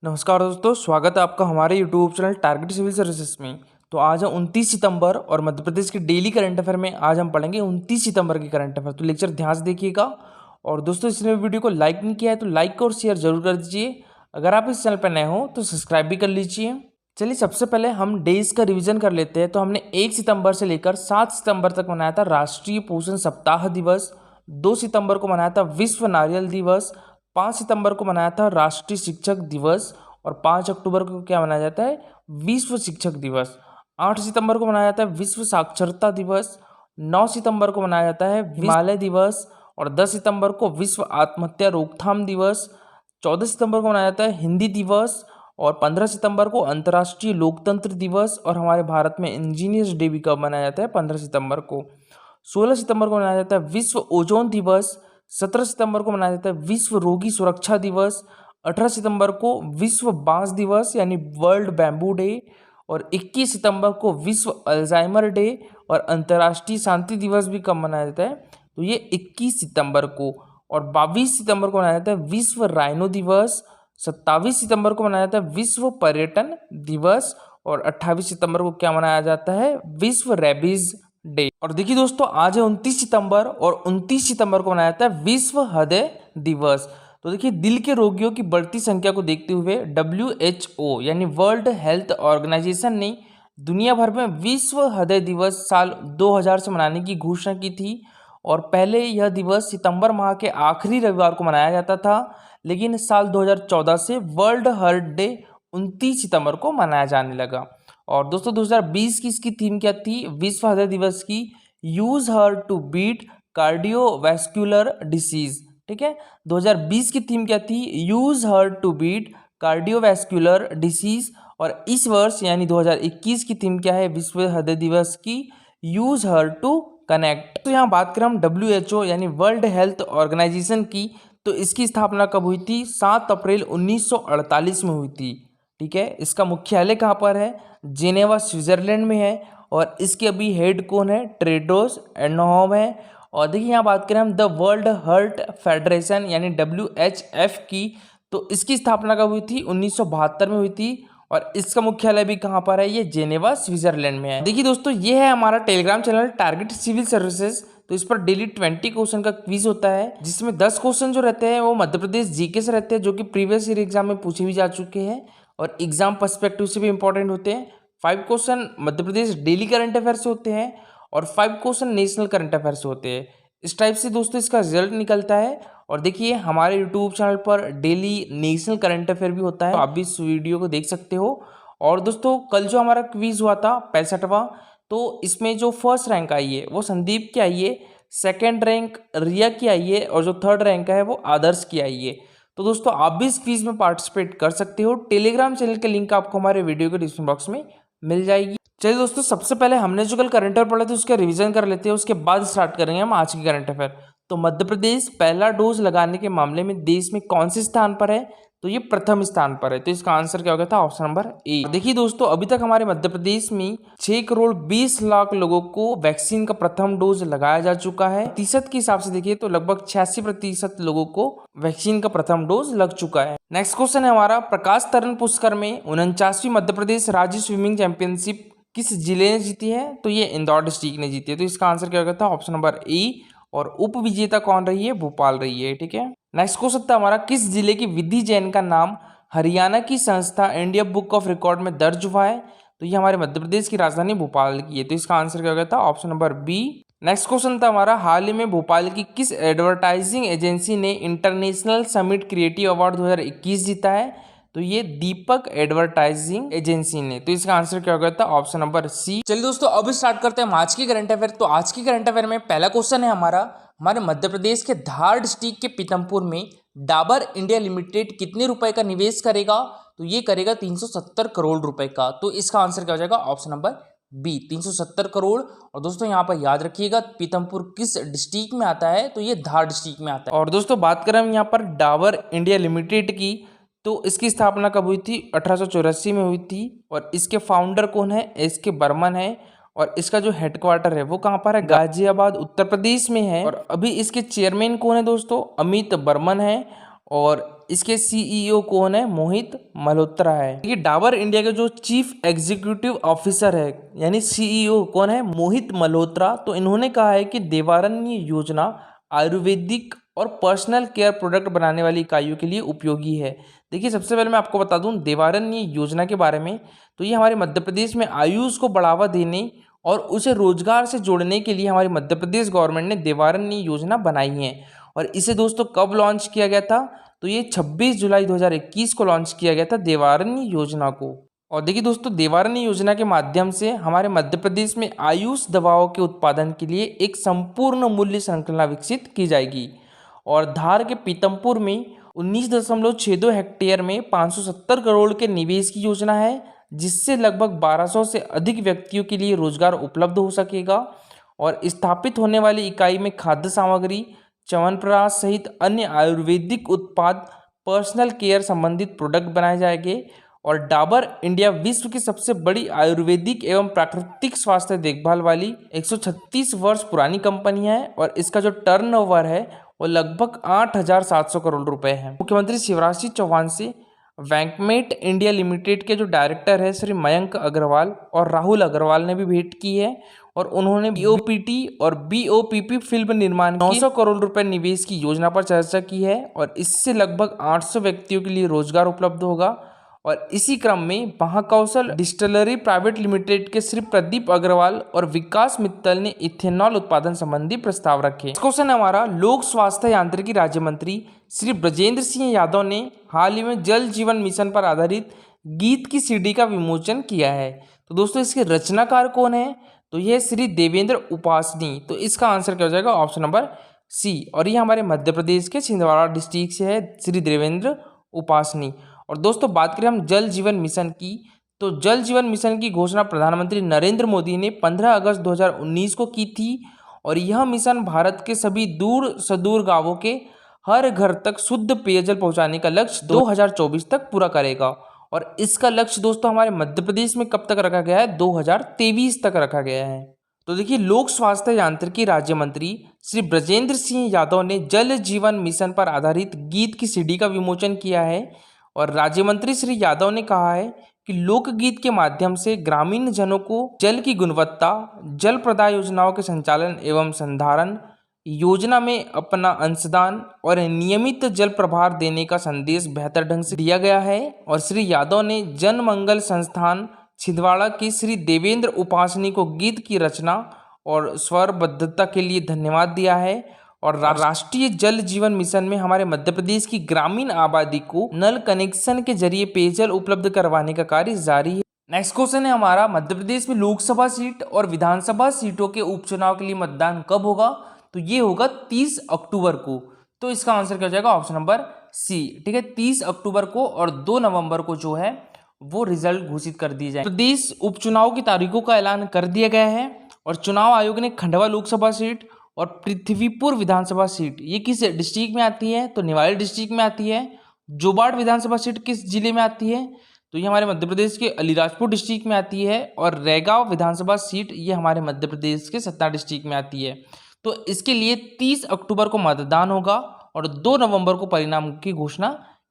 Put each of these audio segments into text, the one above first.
नमस्कार दोस्तों, स्वागत है आपका हमारे YouTube channel Target Civil Services में। तो आज है 29 सितंबर और मध्य प्रदेश के डेली करंट अफेयर में आज हम पढ़ेंगे 29 सितंबर के करंट अफेयर। तो लेक्चर ध्यान से देखिएगा। और दोस्तों, इसने वीडियो को लाइक नहीं किया है तो लाइक और शेयर जरूर कर दीजिए। अगर आप इस चैनल पर नए हो तो सब्सक्राइब भी कर लीजिए। चलिए, सबसे पहले हम डेज का रिविजन कर लेते हैं। तो हमने 1 सितंबर से लेकर 7 सितंबर तक मनाया था राष्ट्रीय पोषण सप्ताह दिवस। 2 सितंबर को मनाया था विश्व नारियल दिवस। 5 सितंबर को मनाया था राष्ट्रीय शिक्षक दिवस। और 5 अक्टूबर को क्या मनाया जाता है? विश्व शिक्षक दिवस। 8 सितंबर को मनाया जाता है विश्व साक्षरता दिवस। 9 सितंबर को मनाया जाता है हिमालय दिवस। और 10 सितंबर को विश्व आत्महत्या रोकथाम दिवस। 14 सितंबर को मनाया जाता है हिंदी दिवस। और 15 सितंबर को अंतर्राष्ट्रीय लोकतंत्र दिवस। और हमारे भारत में इंजीनियर्स डे भी कब मनाया जाता है? 15 सितंबर को। 16 सितंबर को मनाया जाता है विश्व ओजोन दिवस। 17 सितंबर को मनाया जाता है विश्व रोगी सुरक्षा दिवस। 18 सितंबर को विश्व बांस दिवस यानी वर्ल्ड बैम्बू डे। और 21 सितंबर को विश्व अल्जाइमर डे और अंतर्राष्ट्रीय शांति दिवस भी कब मनाया जाता है? तो ये 21 सितंबर को। और 22 सितंबर को मनाया जाता है विश्व राइनो दिवस। 27 सितंबर को मनाया जाता है विश्व पर्यटन दिवस। और 28 सितंबर को क्या मनाया जाता है? विश्व रेबीज डे। और देखिए दोस्तों, आज है 29 सितंबर और 29 सितंबर को मनाया जाता है विश्व हृदय दिवस। तो देखिए, दिल के रोगियों की बढ़ती संख्या को देखते हुए WHO यानी वर्ल्ड हेल्थ ऑर्गेनाइजेशन ने दुनिया भर में विश्व हृदय दिवस साल 2000 से मनाने की घोषणा की थी। और पहले यह दिवस सितंबर माह के आखिरी रविवार को मनाया जाता था, लेकिन साल 2014 से वर्ल्ड हार्ट डे 29 सितंबर को मनाया जाने लगा। और दोस्तों, 2020 की इसकी थीम क्या थी विश्व हृदय दिवस की? Use heart to beat cardiovascular disease. ठीक है, 2020 की थीम क्या थी? Use heart to beat cardiovascular disease. और इस वर्ष यानी 2021 की थीम क्या है विश्व हृदय दिवस की? Use heart to connect. तो यहाँ बात करें हम WHO यानी वर्ल्ड हेल्थ ऑर्गेनाइजेशन की, तो इसकी स्थापना कब हुई थी? 7 अप्रैल 1948 में हुई थी। ठीक है, इसका मुख्यालय कहाँ पर है? जेनेवा स्विट्जरलैंड में है। और इसके अभी हेड कौन है? टेड्रोस एडनोम है। और देखिए, यहाँ बात करें हम द वर्ल्ड हार्ट फेडरेशन यानी WHF की, तो इसकी स्थापना कब हुई थी? 1972 में हुई थी। और इसका मुख्यालय भी कहाँ पर है? ये जेनेवा स्विट्जरलैंड में है। देखिए दोस्तों, ये है हमारा Telegram channel Target Civil Services. तो इस पर डेली 20 क्वेश्चन का क्विज होता है, जिसमें 10 क्वेश्चन जो रहते हैं वो मध्य प्रदेश जीके से रहते हैं, जो कि प्रीवियस ईयर एग्जाम में पूछे भी जा चुके हैं और एग्जाम पर्सपेक्टिव से भी इंपॉर्टेंट होते हैं। 5 question Madhya Pradesh daily current affair से होते हैं और 5 क्वेश्चन नेशनल करंट अफेयर से होते हैं। इस टाइप से दोस्तों इसका रिजल्ट निकलता है। और देखिए, हमारे यूट्यूब चैनल पर डेली नेशनल करंट अफेयर भी होता है, तो आप भी इस वीडियो को देख सकते हो। और दोस्तों, कल जो हमारा क्विज हुआ था 65वां, तो इसमें जो फर्स्ट रैंक आई है वो संदीप की आई है, सेकेंड रैंक रिया की आई है और जो थर्ड रैंक है वो आदर्श की आई है। तो दोस्तों, आप भी इस क्विज में पार्टिसिपेट कर सकते हो। टेलीग्राम चैनल के लिंक आपको हमारे वीडियो के डिस्क्रिप्शन बॉक्स में मिल जाएगी। चलिए दोस्तों, सबसे पहले हमने जो कल करंट अफेयर पढ़ा था उसका रिवीजन कर लेते हैं, उसके बाद स्टार्ट करेंगे हम आज की करंट अफेयर। तो मध्य प्रदेश पहला डोज लगाने के मामले में देश में कौन से स्थान पर है? तो ये प्रथम स्थान पर है। तो इसका आंसर क्या हो गया था? Option number A. देखिए दोस्तों, अभी तक हमारे मध्य प्रदेश में 6 करोड़ 20 लाख लोगों को वैक्सीन का प्रथम डोज लगाया जा चुका है। प्रतिशत के हिसाब से देखिए तो लगभग 86% लोगों को वैक्सीन का प्रथम डोज लग चुका है। नेक्स्ट क्वेश्चन है हमारा, प्रकाश तरन पुरस्कार में 49वीं मध्य प्रदेश राज्य स्विमिंग चैंपियनशिप किस जिले ने जीती है? तो ये इंदौर डिस्ट्रिक्ट ने जीती है। तो इसका आंसर क्या हो गया था? Option number A. और उप विजेता कौन रही है? भोपाल रही है। ठीक है, नेक्स्ट क्वेश्चन था हमारा, किस जिले की विधि जैन का नाम हरियाणा की संस्था इंडिया बुक ऑफ रिकॉर्ड में दर्ज हुआ है? तो ये हमारे मध्य प्रदेश की राजधानी भोपाल की है। तो इसका आंसर क्या हो गया था? Option number B. Next question था हमारा, हाल ही में भोपाल की किस एडवर्टाइजिंग एजेंसी ने इंटरनेशनल समिट क्रिएटिव अवार्ड 2021 जीता है? तो ये दीपक एडवर्टाइजिंग एजेंसी ने। तो इसका आंसर क्या हो गया था? Option number C. चलिए दोस्तों, अब स्टार्ट करते हैं हम आज की करंट अफेयर। तो आज की करंट अफेयर में पहला क्वेश्चन है हमारा, हमारे मध्य प्रदेश के धार डिस्ट्रिक्ट के पीतमपुर में डाबर इंडिया लिमिटेड कितने रुपए का निवेश करेगा? तो ये करेगा 370 करोड़ रुपए का। तो इसका आंसर क्या हो जाएगा? Option number B, 370 crore. और दोस्तों, यहाँ पर याद रखिएगा पीतमपुर किस डिस्ट्रिक्ट में आता है? तो ये धार डिस्ट्रिक्ट में आता है। और दोस्तों, बात करें हम यहाँ पर डाबर इंडिया लिमिटेड की, तो इसकी स्थापना कब हुई थी? 1884 में हुई थी। और इसके फाउंडर कौन है? SK बर्मन है। और इसका जो हेडक्वार्टर है वो कहाँ पर है? गाजियाबाद उत्तर प्रदेश में है। और अभी इसके चेयरमैन कौन है दोस्तों? अमित बर्मन है। और इसके सीईओ कौन है? मोहित मल्होत्रा है। ये डाबर इंडिया के जो चीफ एग्जीक्यूटिव ऑफिसर है यानी सीईओ कौन है? मोहित मल्होत्रा। तो इन्होंने कहा है कि देवारण्य योजना आयुर्वेदिक और पर्सनल केयर प्रोडक्ट बनाने वाली इकाइयों के लिए उपयोगी है। देखिए, सबसे पहले मैं आपको बता दूं देवारण्य योजना के बारे में। तो ये हमारे मध्य प्रदेश में आयुष को बढ़ावा देने और उसे रोजगार से जोड़ने के लिए हमारी मध्य प्रदेश गवर्नमेंट ने देवारण्य योजना बनाई है। और इसे दोस्तों कब लॉन्च किया गया था? तो ये 26 जुलाई 2021 को लॉन्च किया गया था देवारण्य योजना को। और देखिए दोस्तों, देवारण्य योजना के माध्यम से हमारे मध्य प्रदेश में आयुष दवाओं के उत्पादन के लिए एक संपूर्ण मूल्य श्रृंखला विकसित की जाएगी। और धार के पीतमपुर में 19.62 हेक्टेयर में 570 करोड़ के निवेश की योजना है, जिससे लगभग 1200 से अधिक व्यक्तियों के लिए रोजगार उपलब्ध हो सकेगा। और स्थापित होने वाली इकाई में खाद्य सामग्री, च्यवनप्राश सहित अन्य आयुर्वेदिक उत्पाद, पर्सनल केयर संबंधित प्रोडक्ट बनाए जाएंगे। और डाबर इंडिया विश्व की सबसे बड़ी आयुर्वेदिक एवं प्राकृतिक स्वास्थ्य देखभाल वाली 136 वर्ष पुरानी कंपनी है। और इसका जो टर्नओवर है वो लगभग 8,700 करोड़ रुपए है। मुख्यमंत्री शिवराज सिंह चौहान से वैंकमेट इंडिया लिमिटेड के जो डायरेक्टर है श्री मयंक अग्रवाल और राहुल अग्रवाल ने भी भेंट की है। और उन्होंने बीओपीटी और बीओपीपी फिल्म निर्माण की 900 करोड़ रुपए निवेश की योजना पर चर्चा की है। और इससे लगभग 800 व्यक्तियों के लिए रोजगार उपलब्ध होगा। और इसी क्रम में महाकौशल डिस्टिलरी प्राइवेट लिमिटेड के श्री प्रदीप अग्रवाल और विकास मित्तल ने इथेनॉल उत्पादन संबंधी प्रस्ताव रखे। क्वेश्चन हमारा, लोक स्वास्थ्य यांत्रिकी राज्य मंत्री श्री ब्रजेंद्र सिंह यादव ने हाल ही में जल जीवन मिशन पर आधारित गीत की सीडी का विमोचन किया है। तो दोस्तों, इसके रचनाकार कौन है? तो यह श्री देवेंद्र उपासनी। तो इसका आंसर क्या हो जाएगा? Option number C. और ये हमारे मध्य प्रदेश के छिंदवाड़ा डिस्ट्रिक्ट से है, श्री देवेंद्र उपासनी। और दोस्तों, बात करें हम जल जीवन मिशन की, तो जल जीवन मिशन की घोषणा प्रधानमंत्री नरेंद्र मोदी ने 15 अगस्त 2019 को की थी। और यह मिशन भारत के सभी दूर सुदूर गांवों के हर घर तक शुद्ध पेयजल पहुंचाने का लक्ष्य 2024 तक पूरा करेगा। और इसका लक्ष्य दोस्तों हमारे मध्य प्रदेश में कब तक रखा गया है? 2023 तक रखा गया है। तो देखिए, लोक स्वास्थ्य यांत्रिकी राज्य मंत्री श्री ब्रजेंद्र सिंह यादव ने जल जीवन मिशन पर आधारित गीत की सीडी का विमोचन किया है। और राज्य मंत्री श्री यादव ने कहा है कि लोकगीत के माध्यम से ग्रामीण जनों को जल की गुणवत्ता, जल प्रदाय योजनाओं के संचालन एवं संधारण, योजना में अपना अंशदान और नियमित जल प्रभार देने का संदेश बेहतर ढंग से दिया गया है। और श्री यादव ने जन मंगल संस्थान छिंदवाड़ा की श्री देवेंद्र उपासनी को गीत की रचना और स्वरबद्धता के लिए धन्यवाद दिया है। और राष्ट्रीय जल जीवन मिशन में हमारे मध्य प्रदेश की ग्रामीण आबादी को नल कनेक्शन के जरिए पेयजल उपलब्ध करवाने का कार्य जारी है। नेक्स्ट क्वेश्चन है हमारा, मध्य प्रदेश में लोकसभा सीट और विधानसभा सीटों के उपचुनाव के लिए मतदान कब होगा? तो ये होगा 30 अक्टूबर को। तो इसका आंसर क्या हो जाएगा? Option number C. ठीक है, 30 अक्टूबर को और 2 नवंबर को जो है वो रिजल्ट घोषित कर दिए जाए। प्रदेश उपचुनाव की तारीखों का ऐलान कर दिया गया है। और चुनाव आयोग ने खंडवा लोकसभा सीट और पृथ्वीपुर विधानसभा सीट, ये किस डिस्ट्रिक्ट में आती है? तो निवाड़ी डिस्ट्रिक्ट में आती है। जोबाड़ विधानसभा सीट किस जिले में आती है? तो ये हमारे मध्य प्रदेश के अलीराजपुर डिस्ट्रिक्ट में आती है। और रैगांव विधानसभा सीट ये हमारे मध्य प्रदेश के सतना डिस्ट्रिक्ट में आती है। तो इसके लिए 30 अक्टूबर को मतदान होगा और 2 नवंबर को परिणाम की घोषणा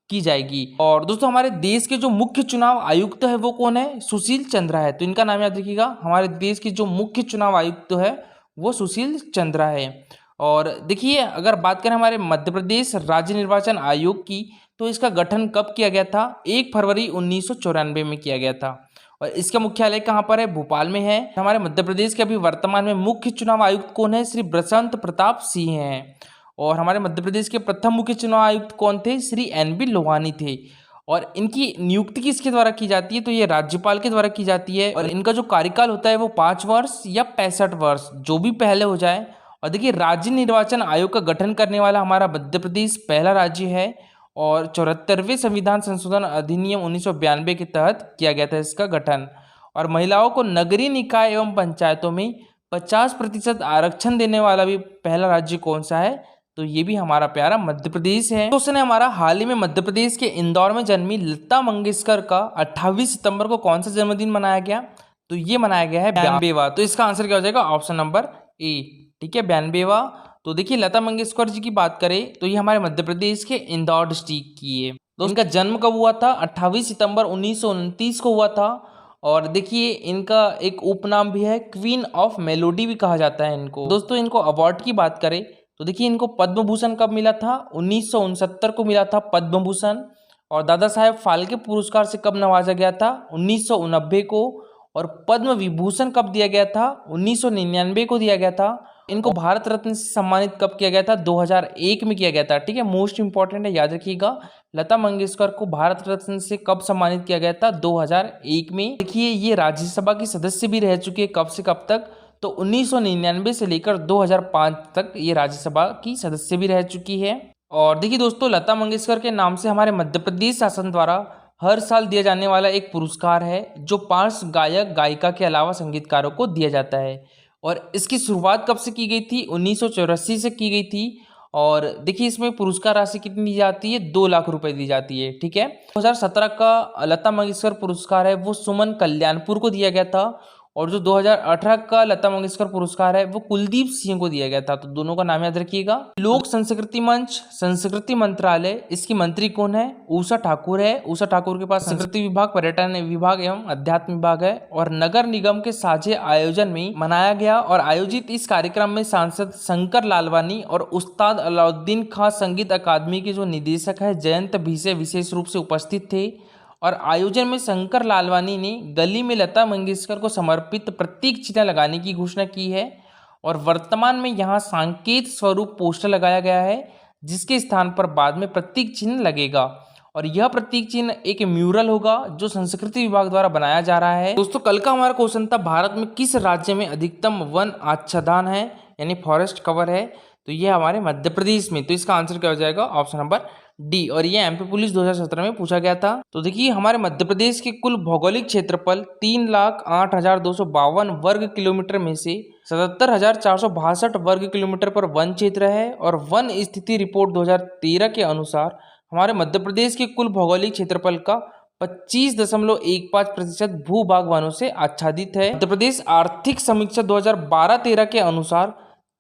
की जाएगी। और दोस्तों, हमारे देश के जो मुख्य चुनाव आयुक्त है वो कौन है? सुशील चंद्रा है। तो इनका नाम याद रखिएगा। हमारे देश के जो मुख्य चुनाव आयुक्त है वो सुशील चंद्रा है। और देखिए, अगर बात करें हमारे मध्य प्रदेश राज्य निर्वाचन आयोग की, तो इसका गठन कब किया गया था? 1 फरवरी 1994 में किया गया था। और इसका मुख्यालय कहाँ पर है? भोपाल में है। हमारे मध्य प्रदेश के अभी वर्तमान में मुख्य चुनाव आयुक्त कौन है? श्री बसंत प्रताप सिंह हैं। और हमारे मध्य प्रदेश के प्रथम मुख्य चुनाव आयुक्त कौन थे? श्री NB लोहानी थे। और इनकी नियुक्ति किसके द्वारा की जाती है? तो ये राज्यपाल के द्वारा की जाती है। और इनका जो कार्यकाल होता है वो 5 वर्ष या 65 वर्ष, जो भी पहले हो जाए। और देखिए, राज्य निर्वाचन आयोग का गठन करने वाला हमारा मध्य प्रदेश पहला राज्य है। और 74वें संविधान संशोधन अधिनियम 1992 के तहत किया गया था इसका गठन। और महिलाओं को नगरीय निकाय एवं पंचायतों में 50% आरक्षण देने वाला भी पहला राज्य कौन सा है? तो ये भी हमारा प्यारा मध्य प्रदेश है। क्वेश्चन है हमारा, हाल ही में मध्य प्रदेश के इंदौर में जन्मी लता मंगेशकर का 28 सितंबर को कौन सा जन्मदिन मनाया गया? तो ये मनाया गया है 92वां। तो इसका आंसर क्या हो जाएगा? Option number A. ठीक है, 92वां तो देखिए लता मंगेशकर जी की बात करें तो ये हमारे मध्य प्रदेश के इंदौर डिस्ट्रिक्ट की है। तो इनका जन्म कब हुआ था? 28 सितंबर 1929 को हुआ था। और देखिए इनका एक उपनाम भी है, क्वीन ऑफ मेलोडी भी कहा जाता है इनको। दोस्तों इनको अवार्ड की बात करें तो देखिए इनको पद्म भूषण कब मिला था? 1969 को मिला था पद्म भूषण। और दादा साहेब फाल्के पुरस्कार से कब नवाजा गया था? 1990 को। और पद्म विभूषण कब दिया गया था? 1999 को दिया गया था। इनको भारत रत्न से सम्मानित कब किया गया था? 2001 में किया गया था। ठीक है, मोस्ट इंपॉर्टेंट है, याद रखिएगा। लता मंगेशकर को भारत रत्न से कब सम्मानित किया गया था? 2001 में। देखिए ये राज्यसभा की सदस्य भी रह चुके हैं, कब से कब तक? तो 1999 से लेकर 2005 तक ये राज्यसभा की सदस्य भी रह चुकी है। और देखिए दोस्तों लता मंगेशकर के नाम से हमारे मध्य प्रदेश शासन द्वारा हर साल दिया जाने वाला एक पुरस्कार है, जो 5 गायक गायिका के अलावा संगीतकारों को दिया जाता है। और इसकी शुरुआत कब से की गई थी? 1984 से की गई थी। और देखिए इसमें पुरस्कार राशि कितनी दी जाती है? 2 लाख रुपए दी जाती है। ठीक है, 2017 का लता मंगेशकर पुरस्कार है वो सुमन कल्याणपुर को दिया गया था। और जो 2018 का लता मंगेशकर पुरस्कार है वो कुलदीप सिंह को दिया गया था। तो दोनों का नाम याद रखिएगा। लोक संस्कृति मंच, संस्कृति मंत्रालय, इसकी मंत्री कौन है? उषा ठाकुर है। उषा ठाकुर के पास संस्कृति विभाग, पर्यटन विभाग एवं अध्यात्म विभाग है। और नगर निगम के साझे आयोजन में मनाया गया और आयोजित इस कार्यक्रम में सांसद शंकर लालवानी और उस्ताद अलाउद्दीन खां संगीत अकादमी के जो निदेशक है जयंत भिसे विशेष रूप से उपस्थित थे। और आयोजन में शंकर लालवानी ने गली में लता मंगेशकर को समर्पित प्रतीक चिन्ह लगाने की घोषणा की है। और वर्तमान में यहाँ सांकेत स्वरूप पोस्टर लगाया गया है, जिसके स्थान पर बाद में प्रतीक चिन्ह लगेगा। और यह प्रतीक चिन्ह एक म्यूरल होगा जो संस्कृति विभाग द्वारा बनाया जा रहा है। दोस्तों कल का हमारा क्वेश्चन था, भारत में किस राज्य में अधिकतम वन आच्छादन है यानी फॉरेस्ट कवर है? तो ये हमारे मध्य प्रदेश में। तो इसका आंसर क्या हो जाएगा? Option number D. और ये एमपी पुलिस 2017 में पूछा गया था। तो देखिए हमारे मध्य प्रदेश के कुल भौगोलिक क्षेत्रफल 3,08,252 वर्ग किलोमीटर में से 77,462 वर्ग किलोमीटर पर वन क्षेत्र है। और वन स्थिति रिपोर्ट 2013 के अनुसार हमारे मध्य प्रदेश के कुल भौगोलिक क्षेत्रफल का 25.15% भूभाग वनों से आच्छादित है। मध्य प्रदेश आर्थिक समीक्षा 2012-13 के अनुसार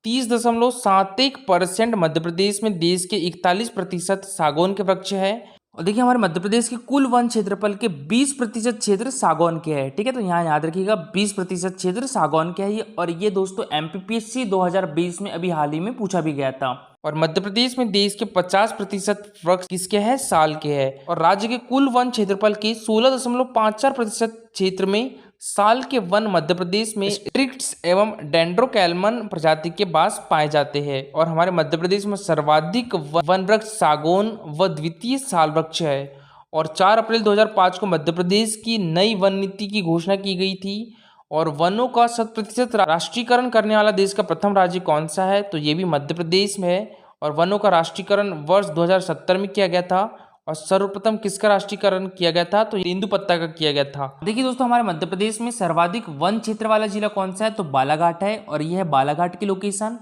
30.71% मध्य प्रदेश में देश के 41% सागौन के वृक्ष है। और देखिए हमारे मध्य प्रदेश के कुल वन क्षेत्रफल के 20% क्षेत्र सागौन के है। ठीक है, तो यहाँ याद रखिएगा 20% क्षेत्र सागौन के है ये। और ये दोस्तों एमपीपीएससी 2020 में अभी हाल ही में पूछा भी गया था। और मध्य प्रदेश में देश के 50% वृक्ष किसके हैं? साल के हैं। और राज्य के कुल वन क्षेत्रफल के 16.54% क्षेत्र में साल के वन मध्य प्रदेश में स्ट्रिक्ट्स एवं डेंड्रोकैल्मन प्रजाति के बांस पाए जाते हैं। और हमारे मध्य प्रदेश में सर्वाधिक वन वृक्ष सागौन व द्वितीय साल वृक्ष है। और 4 अप्रैल 2005 को मध्य प्रदेश की नई वन नीति की घोषणा की गई थी। और वनों का 100% राष्ट्रीयकरण करने वाला देश का प्रथम राज्य कौन सा है? तो ये भी मध्य प्रदेश में है। और वनों का राष्ट्रीयकरण वर्ष 2070 में किया गया था। और सर्वप्रथम किसका राष्ट्रीयकरण किया गया था? तो तेंदुपत्ता का किया गया था। देखिए दोस्तों हमारे मध्य प्रदेश में सर्वाधिक वन क्षेत्र वाला जिला कौन सा है? तो बालाघाट है। और यह है बालाघाट की लोकेशन।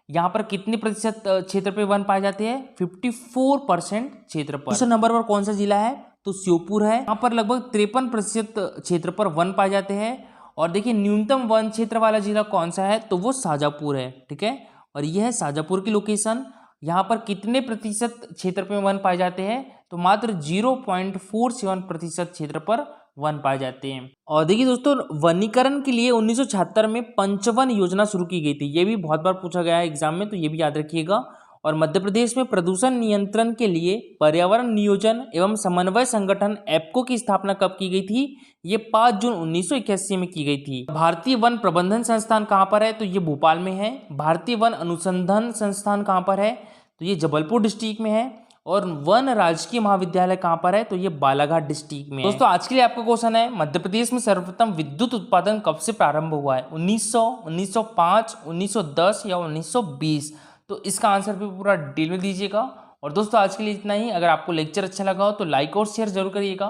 यहाँ पर कितने प्रतिशत क्षेत्र पे वन पाए जाते हैं? 54% क्षेत्र पर। दूसरे नंबर पर कौन सा जिला है? तो श्योपुर है। यहाँ पर लगभग 53% क्षेत्र पर वन पाए जाते हैं। और देखिए न्यूनतम वन क्षेत्र वाला जिला कौन सा है? तो वो शाजापुर है। ठीक है, और यह है शाजापुर की लोकेशन। यहाँ पर कितने प्रतिशत क्षेत्र पे वन पाए जाते हैं? तो मात्र 0.47% क्षेत्र पर वन पाए जाते हैं। और देखिए दोस्तों वनीकरण के लिए 1976 में पंचवन योजना शुरू की गई थी। ये भी बहुत बार पूछा गया है एग्जाम में, तो ये भी याद रखिएगा। और मध्य प्रदेश में प्रदूषण नियंत्रण के लिए पर्यावरण नियोजन एवं समन्वय संगठन एप्को की स्थापना कब की गई थी? ये 5 जून 1981 में की गई थी। भारतीय वन प्रबंधन संस्थान कहाँ पर है? तो ये भोपाल में है। भारतीय वन अनुसंधान संस्थान कहाँ पर है? तो ये जबलपुर डिस्ट्रिक्ट में है। और वन राजकीय महाविद्यालय कहाँ पर है? तो ये बालाघाट डिस्ट्रिक्ट में है। दोस्तों आज के लिए आपका क्वेश्चन है, मध्य प्रदेश में सर्वप्रथम विद्युत उत्पादन कब से प्रारंभ हुआ है? 1900, 1905, 1910 या 1920? तो इसका आंसर भी पूरा डिटेल में दीजिएगा। और दोस्तों आज के लिए इतना ही। अगर आपको लेक्चर अच्छा लगा हो तो लाइक और शेयर जरूर करिएगा।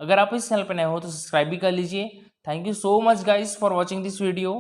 अगर आप इस चैनल पर नए हो तो सब्सक्राइब भी कर लीजिए। Thank you so much guys for watching this video.